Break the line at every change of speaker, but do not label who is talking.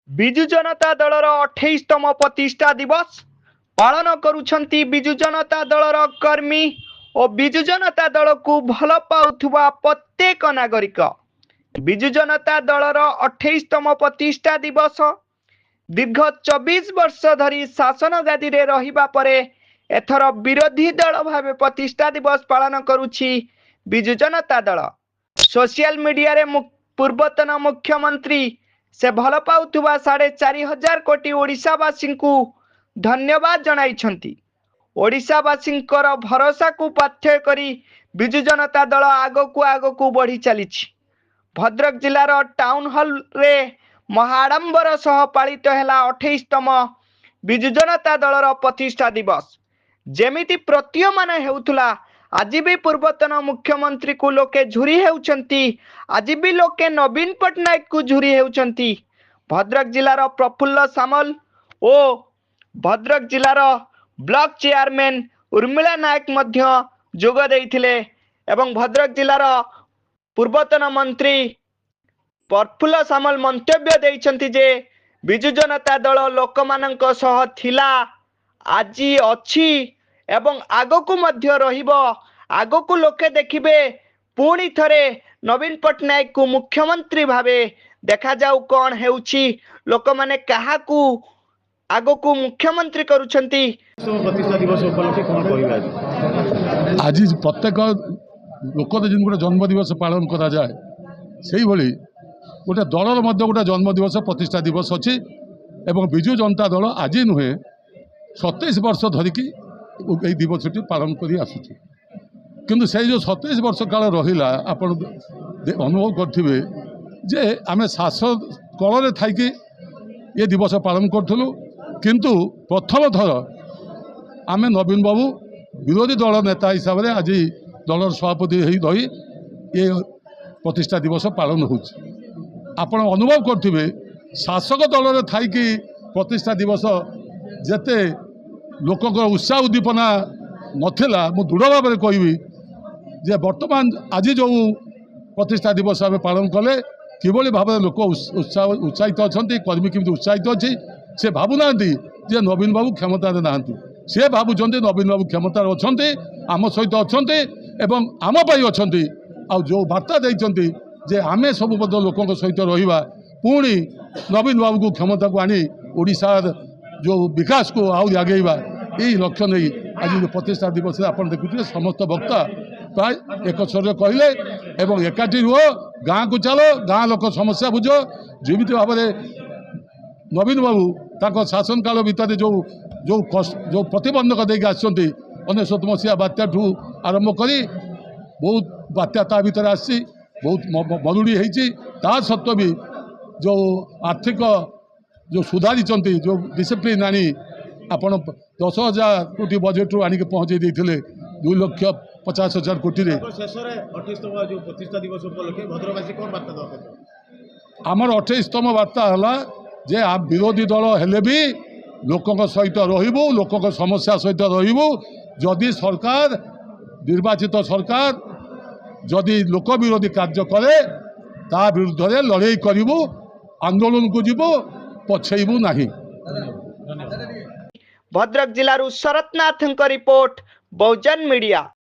विजु जनता दलर 28तम प्रतिष्ठा दिवस पालन करुछंती विजु जनता दलर कर्मी और विजु जनता दल को भल पाउथुवा प्रत्येक नागरिक। विजु जनता दलर 28तम प्रतिष्ठा दिवस दीर्घ 24 वर्ष धरी शासन गादी रे रहिबा परे एथर विरोधी दल भावे प्रतिष्ठा दिवस पालन करुछि विजु जनता दल। सोशल मीडिया रे पूर्वतन मुख्यमंत्री से भल पाउथुवा 4,500 कोटी ओडिशावासी को धन्यवाद जणाइछंती। ओडिशावासींकर भरोसा को पाथ्य करी विजु जनता दल आगकू बढ़ी चलीछि। भद्रक जिलार टाउन हॉल रे महाडंबर सह पालित हैला 28तम विजु जनता दलर प्रतिष्ठा दिवस। जेमिति प्रतीयमान हेउथुला आज भी पूर्वतन मुख्यमंत्री को लोके झुरी हेउचंती, आज भी लोके नवीन पटनायक को झुरी हेउचंती। भद्रक जिलार प्रफुल्ल सामल ओ भद्रक जिलार ब्लॉक चेयरमैन उर्मिला नायक मध्य जोग देइथिले एवं भद्रक जिलार पूर्वतन मंत्री प्रफुल्ल सामल मंतव्य देइछंती जे विजु जनता दल लोकमानंक सह थिला, आजी अछि एवं आगकू मध्य रहिबो। आगकू लोके देखिबे पुणी थरे नवीन पटनायक को मुख्यमंत्री भावे देखा जाऊ कौन हेउछि, लोक माने काहाकू आगकू मुख्यमंत्री करूछंती।
प्रतिष्ठा दिवस उपलक्षे कोन कहिबा
आज प्रत्येक लोक जिन गोटे जन्म दिवस पालन करा जाए सेही भली गोटे दलर मध्य गोटे जन्म दिवस प्रतिष्ठा दिवस अछि एवं विजु जनता दल आज नुहे 27 वर्ष धरिकी यही दिवसटी पालन करी आसुछि। किंतु से जो 27 वर्ष काल रहिला आपण अनुभव करथिबे जे आमे शासन कल थी ये दिवस पालन करूँ, किंतु प्रथम थर आमे नवीन बाबू विरोधी दल नेता हिसाब से आज दलर सभापति रही ये प्रतिष्ठा दिवस पालन हो। आपण अनुभव करथिबे शासक दल थी प्रतिष्ठा दिवस जेते लोक उत्साह उद्दीपना नथिला, मु दृढ़ भाव में कहबी जे वर्तमान आज जो प्रतिष्ठा दिवस आम पालन कले किभली भाव में लोक उत्साहित अच्छा कर्मी केमती उत्साहित अच्छी से भावुना जे नवीन बाबू क्षमतार ना से भावुं नवीन बाबू क्षमतार अच्छा आम सहित अच्छा एवं आम अच्छा आ जो वार्ता देते जे आमे सब लोकों सहित रहा पुणी नवीन बाबू को क्षमता को आनी ओडिशार जो विकास को आउ आगेवा यही लक्ष्य नहीं आज प्रतिष्ठा दिवस आप देखुए समस्त वक्ता प्राय एक स्वर कहले एवं एकाठी रुह गाँ को चलो गाँ लोक समस्या बुझ जमी भाव में नवीन बाबू ताको शासन काल भितर जो जो जो प्रतिबंधक देके आसछन्ती 1999 मसीहा बात्या ठू आरंभ करी बहुत बात्या ता भीतर आसी बहुत मरुड़ी होती ता सत्वे भी जो आर्थिक जो सुधारी जो डिसिप्लिन आनी आपण 10,000 कोटी बजेट रू आनिक पहुँचे देते 2,50,000 कोटी आमर 28तम वार्ता है जे विरोधी दल हेले भी लोकों सहित रहिबु, लोकों समस्या सहित रहिबु। जदि सरकार निर्वाचित सरकार जदि लोक विरोधी कार्य करे ता विरुद्ध में लड़ाई करिबु, आंदोलन को जीवु, पछेबू नहीं।
भद्रक जिलारू शरतनाथ रिपोर्ट बहुजन मीडिया।